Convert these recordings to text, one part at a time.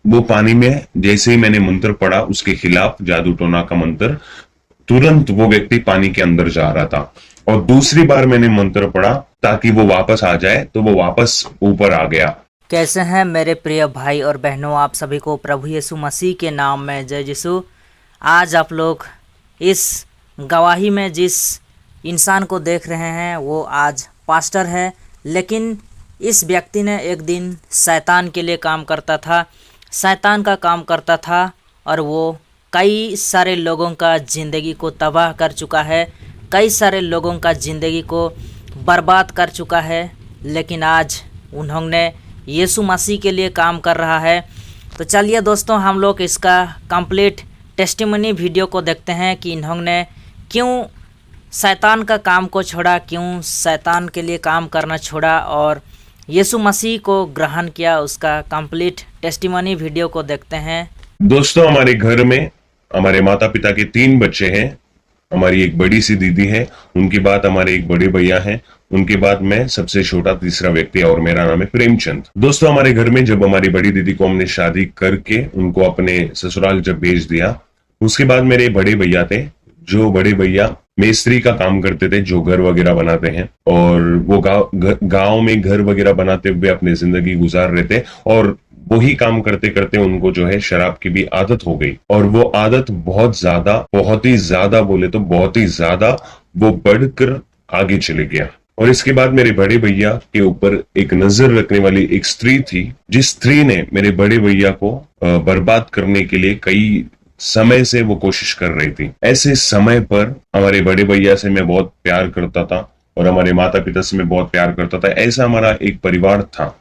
वो पानी में जैसे ही मैंने मंत्र पढ़ा उसके खिलाफ, जादू टोना का मंत्र, तुरंत वो व्यक्ति पानी के अंदर जा रहा था। और दूसरी बार मैंने मंत्र पढ़ा ताकि वो वापस आ जाए, तो वो वापस ऊपर आ गया। कैसे हैं मेरे प्रिय भाई और बहनों, आप सभी को प्रभु यीशु मसीह के नाम में जय यीशु। आज आप लोग इस गवाही में जिस इंसान को देख रहे हैं वो आज पास्टर है, लेकिन इस व्यक्ति ने एक दिन शैतान के लिए काम करता था, शैतान का काम करता था और वो कई सारे लोगों का ज़िंदगी को तबाह कर चुका है, कई सारे लोगों का ज़िंदगी को बर्बाद कर चुका है। लेकिन आज उन्होंने यीशु मसीह के लिए काम कर रहा है। तो चलिए दोस्तों, हम लोग इसका कंप्लीट टेस्टिमनी वीडियो को देखते हैं कि इन्होंने क्यों शैतान का काम को छोड़ा, क्यों शैतान के लिए काम करना छोड़ा और यीशु मसीह को ग्रहण किया। उसका कंप्लीट टेस्टिमनी वीडियो को देखते हैं। दोस्तों, हमारे घर में हमारे माता पिता के 3 बच्चे हैं। हमारी एक बड़ी सी दीदी है, उनके बाद हमारे एक बड़े भैया हैं, उनके बाद मैं सबसे छोटा तीसरा व्यक्ति और मेरा नाम है प्रेमचंद। दोस्तों, हमारे घर में जब हमारी बड़ी दीदी को हमने शादी करके उनको अपने ससुराल जब भेज दिया, उसके बाद मेरे बड़े भैया थे, जो बड़े भैया मेस्त्री का काम करते थे, जो घर वगैरह बनाते हैं, और वो गांव में घर वगैरह बनाते हुए अपनी जिंदगी गुजार रहे थे। और वही काम करते करते उनको जो है शराब की भी आदत हो गई, और वो आदत बहुत ही ज्यादा बोले तो बहुत ही ज्यादा वो बढ़कर आगे चले गया। और इसके बाद मेरे बड़े भैया के ऊपर एक नजर रखने वाली एक स्त्री थी, जिस स्त्री ने मेरे बड़े भैया को बर्बाद करने के लिए कई समय से वो कोशिश कर रही थी। ऐसे समय पर हमारे बड़े भैया से मैं बहुत प्यार करता था और हमारे माता पिता से मैं बहुत प्यार करता था। ऐसा हमारा एक परिवार था।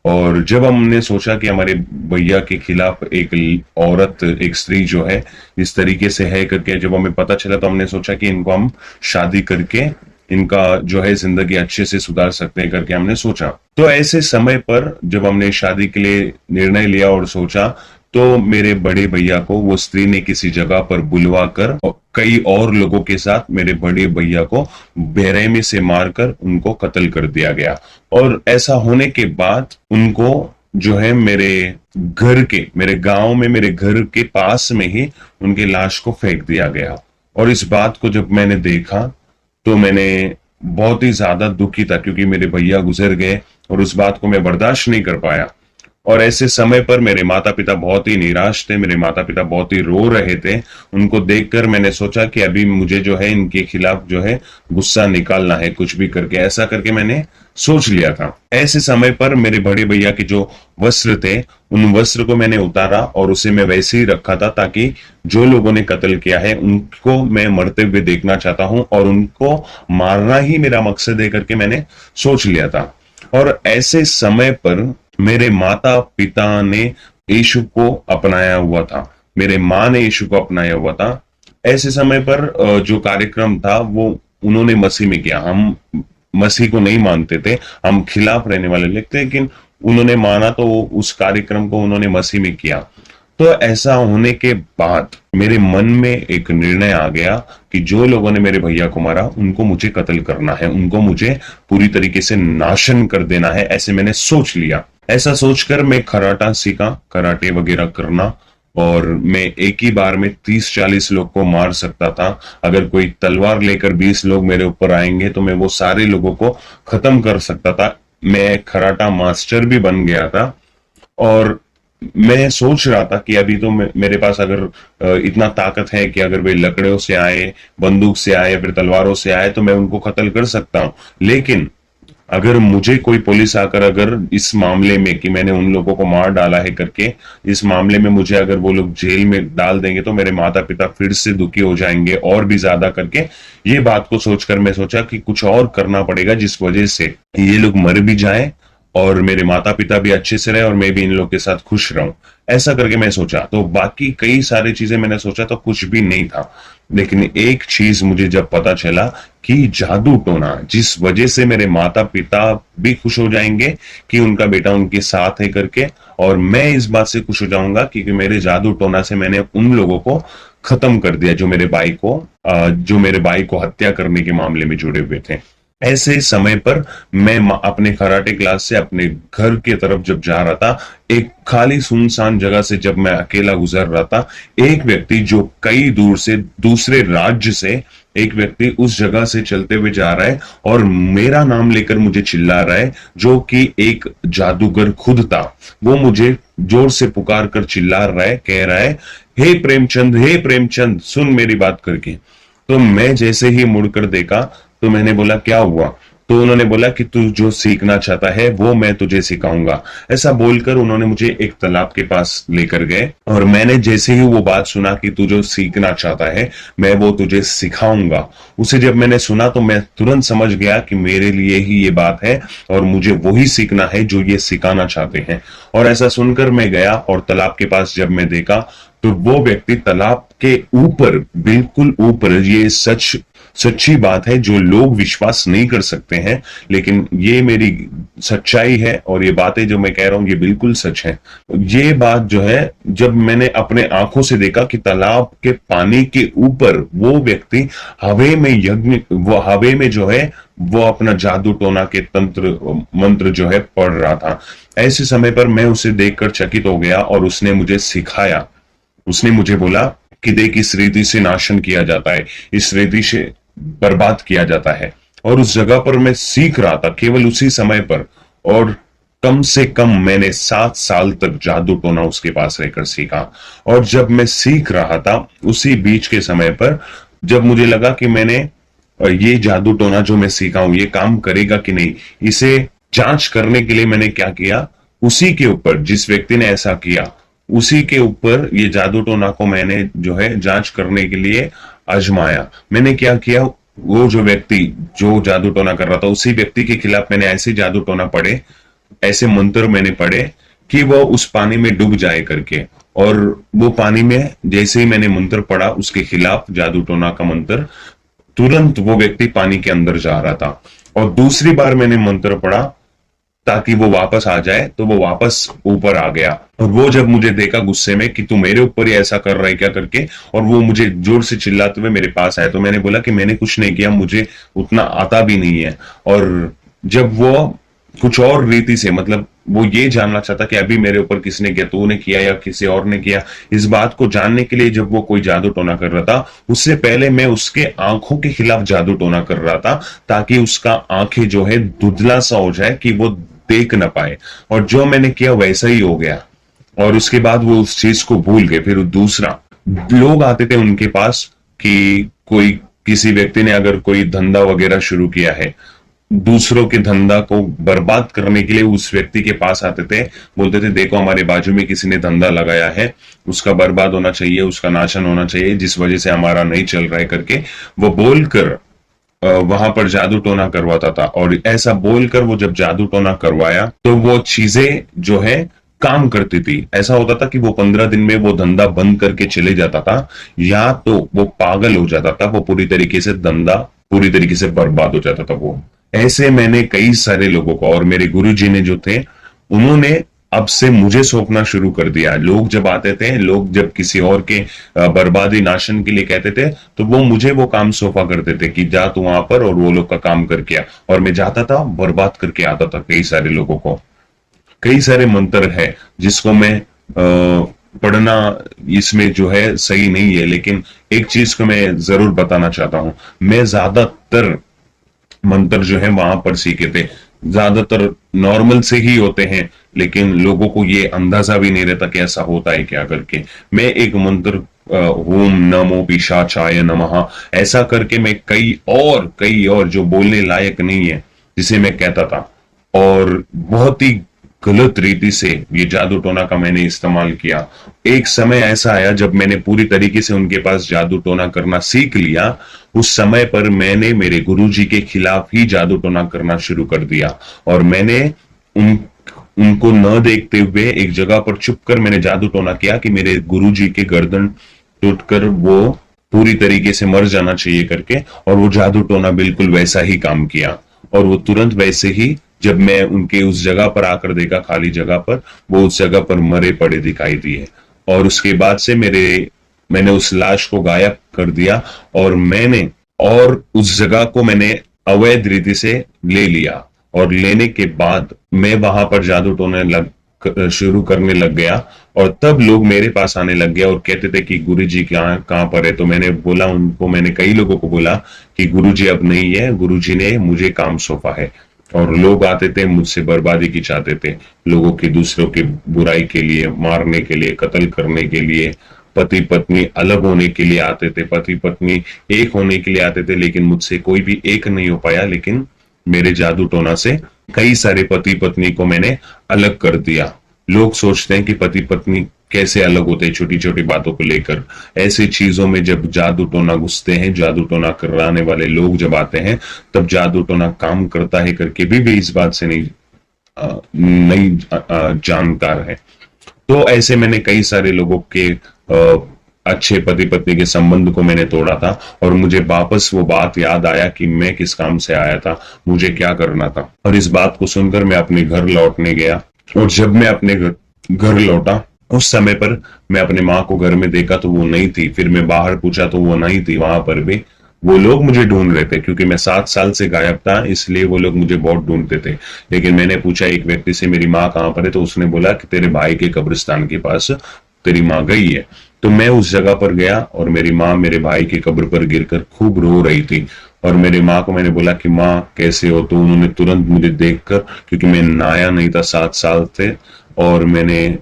और जब हमने सोचा कि हमारे भैया के खिलाफ एक औरत, एक स्त्री जो है इस तरीके से है करके जब हमें पता चला, तो हमने सोचा कि इनको हम शादी करके इनका जो है जिंदगी अच्छे से सुधार सकते हैं करके हमने सोचा। तो ऐसे समय पर जब हमने शादी के लिए निर्णय लिया और सोचा, तो मेरे बड़े भैया को वो स्त्री ने किसी जगह पर बुलवा कर कई और लोगों के साथ मेरे बड़े भैया को बेरहमी से मारकर उनको कत्ल कर दिया गया। और ऐसा होने के बाद उनको जो है मेरे गांव में, मेरे घर के पास में ही उनके लाश को फेंक दिया गया। और इस बात को जब मैंने देखा तो मैंने बहुत ही ज्यादा दुखी था, क्योंकि मेरे भैया गुजर गए और उस बात को मैं बर्दाश्त नहीं कर पाया। और ऐसे समय पर मेरे माता पिता बहुत ही निराश थे, मेरे माता पिता बहुत ही रो रहे थे। उनको देखकर मैंने सोचा कि अभी मुझे जो है इनके खिलाफ जो है गुस्सा निकालना है, कुछ भी करके, ऐसा करके मैंने सोच लिया था। ऐसे समय पर मेरे बड़े भैया के जो वस्त्र थे, उन वस्त्र को मैंने उतारा और उसे मैं वैसे ही रखा था, ताकि जो लोगों ने कत्ल किया है उनको मैं मरते हुए देखना चाहता हूं और उनको मारना ही मेरा मकसद है करके मैंने सोच लिया था। और ऐसे समय पर मेरे माता पिता ने यीशु को अपनाया हुआ था, मेरे माँ ने यीशु को अपनाया हुआ था। ऐसे समय पर जो कार्यक्रम था वो उन्होंने मसीह में किया। हम मसीह को नहीं मानते थे, हम खिलाफ रहने वाले लोग थे, लेकिन उन्होंने माना तो उस कार्यक्रम को उन्होंने मसीह में किया। तो ऐसा होने के बाद मेरे मन में एक निर्णय आ गया कि जो लोगों ने मेरे भैया को मारा उनको मुझे कत्ल करना है, उनको मुझे पूरी तरीके से नाशन कर देना है, ऐसे मैंने सोच लिया। ऐसा सोचकर मैं कराटा सीखा, कराटे वगैरह करना, और मैं एक ही बार में 30-40 लोग को मार सकता था। अगर कोई तलवार लेकर 20 लोग मेरे ऊपर आएंगे तो मैं वो सारे लोगों को खत्म कर सकता था। मैं कराटा मास्टर भी बन गया था। और मैं सोच रहा था कि अभी तो मेरे पास अगर इतना ताकत है कि अगर वे लकड़ों से आए, बंदूक से आए, फिर तलवारों से आए, तो मैं उनको कत्ल कर सकता हूं। लेकिन अगर मुझे कोई पुलिस आकर अगर इस मामले में कि मैंने उन लोगों को मार डाला है करके, इस मामले में मुझे अगर वो लोग जेल में डाल देंगे, तो मेरे माता पिता फिर से दुखी हो जाएंगे और भी ज्यादा करके। ये बात को सोचकर मैं सोचा कि कुछ और करना पड़ेगा जिस वजह से ये लोग मर भी जाए और मेरे माता पिता भी अच्छे से रहे और मैं भी इन लोगों के साथ खुश रहूं। ऐसा करके मैं सोचा। तो बाकी कई सारी चीजें मैंने सोचा तो कुछ भी नहीं था, लेकिन एक चीज मुझे जब पता चला कि जादू टोना, जिस वजह से मेरे माता पिता भी खुश हो जाएंगे कि उनका बेटा उनके साथ है करके, और मैं इस बात से खुश हो जाऊंगा क्योंकि मेरे जादू टोना से मैंने उन लोगों को खत्म कर दिया जो मेरे भाई को हत्या करने के मामले में जुड़े हुए थे। ऐसे समय पर मैं अपने कराटे क्लास से अपने घर की तरफ जब जा रहा था, एक खाली सुनसान जगह से जब मैं अकेला गुजर रहा था, एक व्यक्ति जो कई दूर से दूसरे राज्य से एक व्यक्ति उस जगह से चलते हुए जा रहा है और मेरा नाम लेकर मुझे चिल्ला रहा है, जो कि एक जादूगर खुद था। वो मुझे जोर से पुकार कर चिल्ला रहा है, कह रहा है, हे प्रेमचंद, हे प्रेमचंद, सुन मेरी बात करके। तो मैं जैसे ही मुड़कर देखा तो मैंने बोला क्या हुआ? तो उन्होंने बोला कि तू जो सीखना चाहता है वो मैं तुझे सिखाऊंगा। ऐसा बोलकर उन्होंने मुझे एक तालाब के पास लेकर गए और मैंने जैसे ही वो बात सुना कि तू जो सीखना चाहता है मैं वो तुझे सिखाऊंगा, उसे जब मैंने सुना तो मैं तुरंत समझ गया कि मेरे लिए ही ये बात है और मुझे वही सीखना है जो ये सिखाना चाहते हैं। और ऐसा सुनकर मैं गया और तालाब के पास जब मैं देखा तो वो व्यक्ति तालाब के ऊपर, बिल्कुल ऊपर, ये सच्ची बात है जो लोग विश्वास नहीं कर सकते हैं, लेकिन ये मेरी सच्चाई है और ये बातें जो मैं कह रहा हूं ये बिल्कुल सच है। ये बात जो है, जब मैंने अपने आंखों से देखा कि तालाब के पानी के ऊपर वो व्यक्ति हवे में वो हवे में जो है वो अपना जादू टोना के तंत्र मंत्र जो है पढ़ रहा था। ऐसे समय पर मैं उसे देखकर चकित हो गया और उसने मुझे सिखाया। उसने मुझे बोला कि देख, इस रीति से नाशन किया जाता है, इस रीति से बर्बाद किया जाता है। और उस जगह पर मैं सीख रहा था केवल उसी समय पर, और कम से कम मैंने 7 साल तक जादू टोना उसके पास रहकर सीखा। और जब मैं सीख रहा था उसी बीच के समय पर जब मुझे लगा कि मैंने ये जादू टोना जो मैं सीखा हूं ये काम करेगा कि नहीं, इसे जांच करने के लिए मैंने क्या किया, उसी के ऊपर जिस व्यक्ति ने ऐसा किया उसी के ऊपर ये जादू टोना को मैंने जो है जांच करने के लिए आजमाया। मैंने क्या किया, वो जो व्यक्ति जो जादू टोना कर रहा था उसी व्यक्ति के खिलाफ मैंने ऐसे जादू टोना पढ़े, ऐसे मंत्र मैंने पढ़े कि वो उस पानी में डूब जाए करके। और वो पानी में जैसे ही मैंने मंत्र पढ़ा उसके खिलाफ जादू टोना का मंत्र, तुरंत वो व्यक्ति पानी के अंदर जा रहा था। और दूसरी बार मैंने मंत्र पढ़ा ताकि वो वापस आ जाए, तो वो वापस ऊपर आ गया। और वो जब मुझे देखा गुस्से में कि तू मेरे ऊपर ही ऐसा कर रहा है क्या करके, और वो मुझे जोर से चिल्लाते हुए मेरे पास आया, तो मैंने बोला कि मैंने कुछ नहीं किया, मुझे उतना आता भी नहीं है। और जब वो कुछ और रीति से, मतलब वो ये जानना चाहता कि अभी मेरे ऊपर किसने किया, तूने किया या किसी और ने किया, इस बात को जानने के लिए जब वो कोई जादू टोना कर रहा था, उससे पहले मैं उसके आंखों के खिलाफ जादू टोना कर रहा था ताकि उसका आंखें जो है धुंधला सा हो जाए कि वो देख ना पाए। और जो मैंने किया वैसा ही हो गया और उसके बाद वो उस चीज को भूल गए। फिर दूसरा, लोग आते थे उनके पास कि कोई किसी व्यक्ति ने अगर कोई धंधा वगैरह शुरू किया है, दूसरों के धंधा को बर्बाद करने के लिए उस व्यक्ति के पास आते थे, बोलते थे देखो हमारे बाजू में किसी ने धंधा लगाया है, उसका बर्बाद होना चाहिए, उसका नाशन होना चाहिए, जिस वजह से हमारा नहीं चल रहा है करके वो बोलकर वहां पर जादू टोना करवाता था। और ऐसा बोलकर वो जब जादू टोना करवाया तो वो चीजें जो है काम करती थी। ऐसा होता था कि वो 15 दिन में वो धंधा बंद करके चले जाता था, या तो वो पागल हो जाता था, वो पूरी तरीके से धंधा पूरी तरीके से बर्बाद हो जाता था वो। ऐसे मैंने कई सारे लोगों को, और मेरे गुरुजी ने जो थे उन्होंने अब से मुझे सौंपना शुरू कर दिया। लोग जब आते थे, लोग जब किसी और के बर्बादी नाशन के लिए कहते थे तो वो मुझे वो काम सौंपा करते थे कि जा तू वहां पर और वो लोग का काम करके आ। और मैं जाता था, बर्बाद करके आता था कई सारे लोगों को। कई सारे मंत्र है जिसको मैं पढ़ना इसमें जो है सही नहीं है, लेकिन एक चीज को मैं जरूर बताना चाहता हूं। मैं ज्यादातर मंत्र जो है वहां पर सीखे थे, ज्यादातर नॉर्मल से ही होते हैं, लेकिन लोगों को ये अंदाजा भी नहीं रहता कि ऐसा होता है क्या करके। मैं एक मंत्र ओम नमो पिशाचाय नमः ऐसा करके मैं कई और जो बोलने लायक नहीं है जिसे मैं कहता था, और बहुत ही गलत रीति से ये जादू टोना का मैंने इस्तेमाल किया। एक समय ऐसा आया जब मैंने पूरी तरीके से उनके पास जादू टोना करना सीख लिया। उस समय पर मैंने मेरे गुरुजी के खिलाफ ही जादू टोना करना शुरू कर दिया, और मैंने उनको न देखते हुए एक जगह पर चुप कर मैंने जादू टोना किया कि मेरे गुरुजी के गर्दन टूटकर वो पूरी तरीके से मर जाना चाहिए करके। और वो जादू टोना बिल्कुल वैसा ही काम किया, और वो तुरंत वैसे ही जब मैं उनके उस जगह पर आकर देखा, खाली जगह पर, वो उस जगह पर मरे पड़े दिखाई दिए। और उसके बाद से मैंने उस लाश को गायब कर दिया, और उस जगह को मैंने अवैध रीति से ले लिया, और लेने के बाद मैं वहां पर जादू टोने शुरू करने लग गया। और तब लोग मेरे पास आने लग गया और कहते थे कि गुरुजी कहाँ पर है। तो मैंने बोला उनको, मैंने कई लोगों को बोला कि गुरुजी अब नहीं है, गुरुजी ने मुझे काम सौंपा है। और लोग आते थे मुझसे बर्बादी की चाहते थे, लोगों की, दूसरों की बुराई के लिए, मारने के लिए, कत्ल करने के लिए, पति पत्नी अलग होने के लिए आते थे, पति पत्नी एक होने के लिए आते थे, लेकिन मुझसे कोई भी एक नहीं हो पाया। लेकिन मेरे जादू टोना से कई सारे पति पत्नी को मैंने अलग कर दिया। लोग सोचते हैं कि पति पत्नी कैसे अलग होते हैं छोटी छोटी बातों को लेकर। ऐसी चीजों में जब जादू टोना घुसते हैं, जादू टोना कराने वाले लोग जब आते हैं, तब जादू टोना काम करता है करके भी इस बात से नहीं जानकार है। तो ऐसे मैंने कई सारे लोगों के अच्छे पति पत्नी के संबंध को मैंने तोड़ा था, और मुझे वापस वो बात याद आया कि मैं किस काम से आया था, मुझे क्या करना था। और इस बात को सुनकर मैं अपने घर लौटने गया। और जब मैं अपने घर लौटा, उस समय पर मैं अपने माँ को घर में देखा तो वो नहीं थी। फिर मैं बाहर पूछा तो वो नहीं थी वहां पर भी। वो लोग मुझे ढूंढ रहे थे क्योंकि मैं 7 साल से गायब था, इसलिए वो लोग मुझे बहुत ढूंढते थे। लेकिन मैंने पूछा एक व्यक्ति से, मेरी माँ कहाँ पर है, तो उसने बोला कि तेरे भाई के कब्रिस्तान के पास तेरी माँ गई है। तो मैं उस जगह पर गया और मेरी माँ मेरे भाई की कब्र पर गिरकर खूब रो रही थी। और मेरी माँ को मैंने बोला कि माँ कैसे हो, तो उन्होंने तुरंत मुझे देखकर, क्योंकि मैं नहाया नहीं था 7 साल से, और मैंने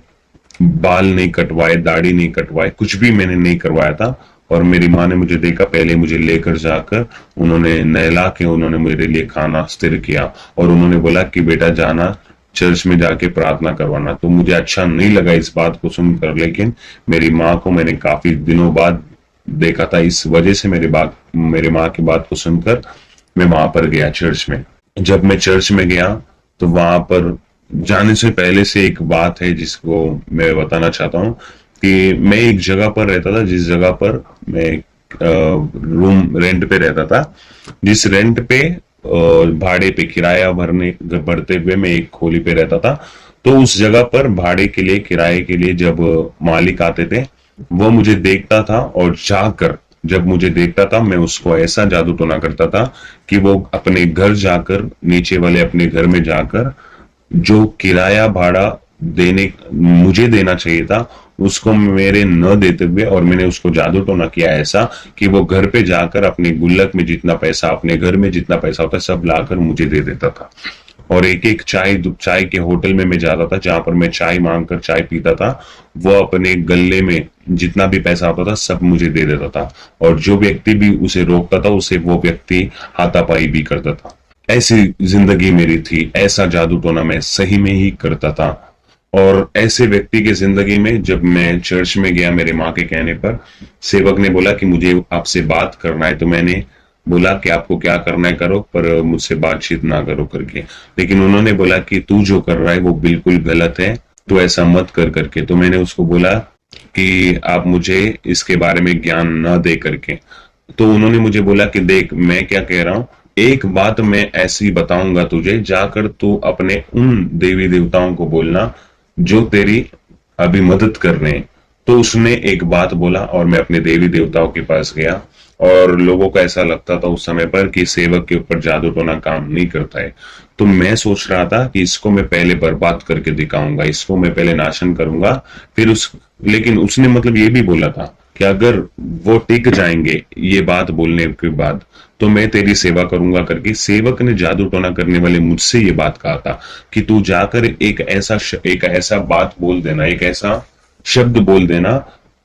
बाल नहीं कटवाए, दाढ़ी नहीं कटवाए, कुछ भी मैंने नहीं करवाया था। और मेरी माँ ने मुझे देखा, पहले मुझे लेकर जाकर उन्होंने नहला के उन्होंने मेरे लिए खाना स्थिर किया, और उन्होंने बोला कि बेटा जाना चर्च में जाके प्रार्थना करवाना। तो मुझे अच्छा नहीं लगा इस बात को सुनकर, लेकिन मेरी माँ को मैंने काफी दिनों बाद देखा था, इस वजह से मेरी माँ की बात को सुनकर मैं वहां पर गया चर्च में। जब मैं चर्च में गया तो वहां पर जाने से पहले से एक बात है जिसको मैं बताना चाहता हूँ कि मैं एक जगह पर रहता था, जिस जगह पर मैं रूम रेंट पे रहता था, जिस रेंट पे भाड़े पे किराया भरते हुए मैं एक खोली पे रहता था। तो उस जगह पर भाड़े के लिए, किराए के लिए जब मालिक आते थे, वो मुझे देखता था, और जाकर जब मुझे देखता था मैं उसको ऐसा जादू टोना करता था कि वो अपने घर जाकर, नीचे वाले अपने घर में जाकर, जो किराया भाड़ा मुझे देना चाहिए था उसको मेरे न देते हुए, और मैंने उसको जादू टोना किया ऐसा कि वो घर पे जाकर अपने गुल्लक में जितना पैसा, अपने घर में जितना पैसा होता है, सब लाकर मुझे दे देता था। और एक एक चाय के होटल में मैं जाता था, जहां पर मैं चाय मांगकर चाय पीता था, वो अपने गल्ले में जितना भी पैसा होता था सब मुझे दे देता था। और जो व्यक्ति भी उसे रोकता था, उसे वो व्यक्ति हाथापाई भी करता था। ऐसी जिंदगी मेरी थी, ऐसा जादू टोना मैं सही में ही करता था। और ऐसे व्यक्ति की जिंदगी में जब मैं चर्च में गया, मेरे माँ के कहने पर सेवक ने बोला कि मुझे आपसे बात करना है। तो मैंने बोला कि आपको क्या करना है करो, पर मुझसे बातचीत ना करो करके। लेकिन उन्होंने बोला कि तू जो कर रहा है वो बिल्कुल गलत है, तो ऐसा मत कर करके। तो मैंने उसको बोला कि आप मुझे इसके बारे में ज्ञान न दे करके। तो उन्होंने मुझे बोला कि देख मैं क्या कह रहा हूँ, एक बात मैं ऐसी बताऊंगा तुझे, जाकर तू अपने उन देवी देवताओं को बोलना जो तेरी अभी मदद कर रहे हैं। तो उसने एक बात बोला और मैं अपने देवी देवताओं के पास गया। और लोगों को ऐसा लगता था उस समय पर कि सेवक के ऊपर जादू टोना काम नहीं करता है। तो मैं सोच रहा था कि इसको मैं पहले बर्बाद करके दिखाऊंगा, इसको मैं पहले नाशन करूंगा, फिर लेकिन उसने मतलब ये भी बोला था कि अगर वो टिक जाएंगे ये बात बोलने के बाद तो मैं तेरी सेवा करूंगा करके। सेवक ने जादू टोना करने वाले मुझसे ये बात कहा था कि तू जाकर एक ऐसा बात बोल देना, एक ऐसा शब्द बोल देना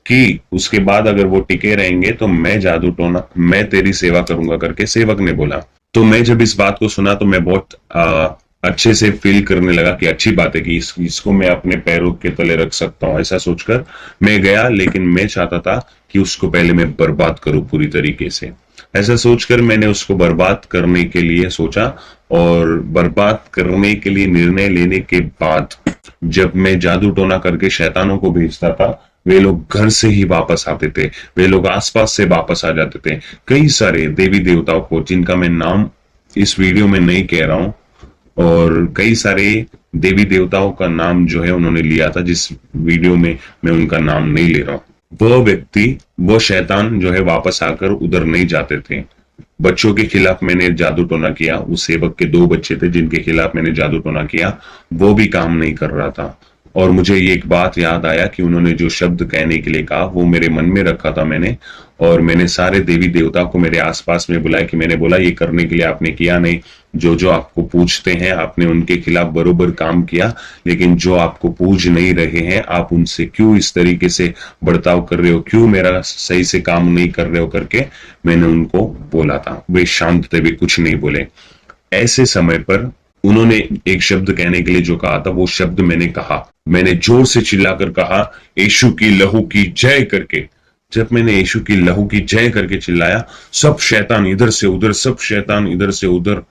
कि उसके बाद अगर वो टिके रहेंगे तो मैं तेरी सेवा करूंगा करके सेवक ने बोला। तो मैं जब इस बात को सुना तो मैं बहुत अच्छे से फील करने लगा कि अच्छी बात है कि इसको मैं अपने पैरों के तले रख सकता हूँ। ऐसा सोचकर मैं गया, लेकिन मैं चाहता था कि उसको पहले मैं बर्बाद करूं पूरी तरीके से। ऐसा सोचकर मैंने उसको बर्बाद करने के लिए सोचा, और बर्बाद करने के लिए निर्णय लेने के बाद जब मैं जादू टोना करके शैतानों को भेजता था, वे लोग घर से ही वापस आते थे, वे लोग आसपास से वापस आ जाते थे। कई सारे देवी देवताओं को, जिनका मैं नाम इस वीडियो में नहीं कह रहा हूं, और कई सारे देवी देवताओं का नाम जो है उन्होंने लिया था, जिस वीडियो में मैं उनका नाम नहीं ले रहा हूं। वो व्यक्ति, वो शैतान जो है वापस आकर उधर नहीं जाते थे, बच्चों के खिलाफ मैंने जादू टोना किया, उस सेवक के 2 बच्चे थे जिनके खिलाफ मैंने जादू टोना किया, वो भी काम नहीं कर रहा था। और मुझे ये एक बात याद आया कि उन्होंने जो शब्द कहने के लिए कहा वो मेरे मन में रखा था मैंने, और मैंने सारे देवी देवता को मेरे आसपास में बुलाया कि मैंने बोला ये करने के लिए आपने किया नहीं, जो जो आपको पूछते हैं आपने उनके खिलाफ बरोबर काम किया, लेकिन जो आपको पूछ नहीं रहे हैं आप उनसे क्यों इस तरीके से बर्ताव कर रहे हो, क्यों मेरा सही से काम नहीं कर रहे हो करके मैंने उनको बोला था। वे शांत थे, वे कुछ नहीं बोले। ऐसे समय पर उन्होंने एक शब्द कहने के लिए जो कहा था वो शब्द मैंने कहा, मैंने जोर से चिल्लाकर कहा यीशु की लहू की जय करके। जब मैंने यीशु की लहू की जय करके चिल्लाया, सब शैतान इधर से उधर, सब शैतान इधर से उधर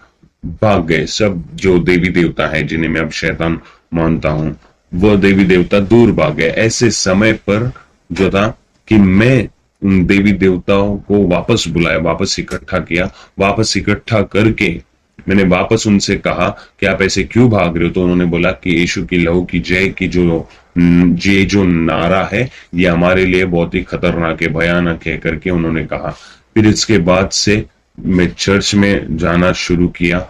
भाग गए। सब जो देवी देवता है जिन्हें मैं अब शैतान मानता हूं, वो देवी देवता दूर भाग गए। ऐसे समय पर जो था कि मैं उन देवी देवताओं को वापस बुलाया, वापस इकट्ठा किया, वापस इकट्ठा करके मैंने वापस उनसे कहा कि आप ऐसे क्यों भाग रहे हो। तो उन्होंने बोला कि यीशु की लहू की जय की जो नारा है ये हमारे लिए बहुत ही खतरनाक है, भयानक है करके उन्होंने कहा। फिर इसके बाद से मैं चर्च में जाना शुरू किया,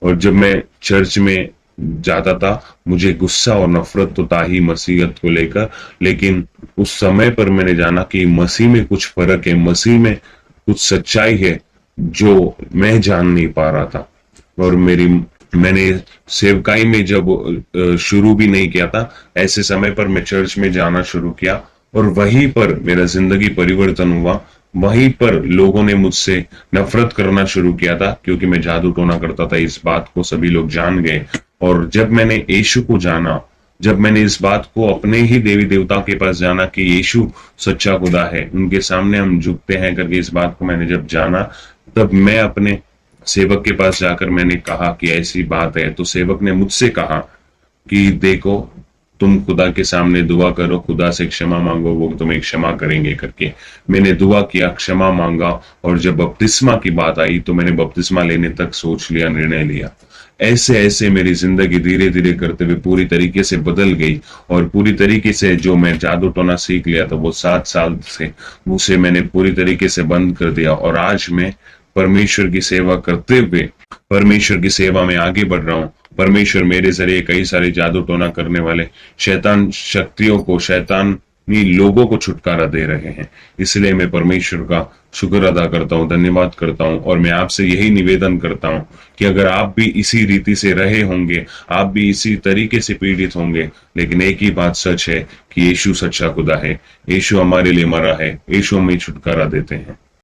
और जब मैं चर्च में जाता था मुझे गुस्सा और नफरत तो था ही मसीहत को लेकर, लेकिन उस समय पर मैंने जाना कि मसीह में कुछ फर्क है, मसीह में कुछ सच्चाई है जो मैं जान नहीं पा रहा था। और मैंने सेवकाई में जब शुरू भी नहीं किया था, ऐसे समय पर मैं चर्च में जाना शुरू किया और वहीं पर मेरा जिंदगी परिवर्तन हुआ। वहीं पर लोगों ने मुझसे नफरत करना शुरू किया था क्योंकि मैं जादू टोना करता था। इस बात को सभी लोग जान गए, और जब मैंने यीशु को जाना, जब मैंने इस बात को अपने ही देवी देवता के पास जाना कि यीशु सच्चा खुदा है, उनके सामने हम झुकते हैं करके इस बात को मैंने जब जाना, तब मैं अपने सेवक के पास जाकर मैंने कहा कि ऐसी बात है। तो सेवक ने मुझसे कहा कि देखो तुम खुदा के सामने दुआ करो, खुदा से क्षमा मांगो, वो तुम्हें क्षमा करेंगे करके। मैंने दुआ किया, क्षमा मांगा, और जब बपतिस्मा की बात आई तो मैंने बपतिस्मा लेने तक सोच लिया, निर्णय लिया। ऐसे ऐसे मेरी जिंदगी धीरे धीरे करते हुए पूरी तरीके से बदल गई, और पूरी तरीके से जो मैं जादू टोना सीख लिया था वो 7 साल से उसे मैंने पूरी तरीके से बंद कर दिया, और आज मैं परमेश्वर की सेवा करते हुए परमेश्वर की सेवा में आगे बढ़ रहा हूं। परमेश्वर मेरे जरिए कई सारे जादू टोना करने वाले शैतान शक्तियों को, शैतानी लोगों को छुटकारा दे रहे हैं। इसलिए मैं परमेश्वर का शुक्र अदा करता हूं, धन्यवाद करता हूं, और मैं आपसे यही निवेदन करता हूं कि अगर आप भी इसी रीति से रहे होंगे, आप भी इसी तरीके से पीड़ित होंगे, लेकिन एक ही बात सच है कि यीशु सच्चा खुदा है, यीशु हमारे लिए मरा है, यीशु हमें छुटकारा देते हैं।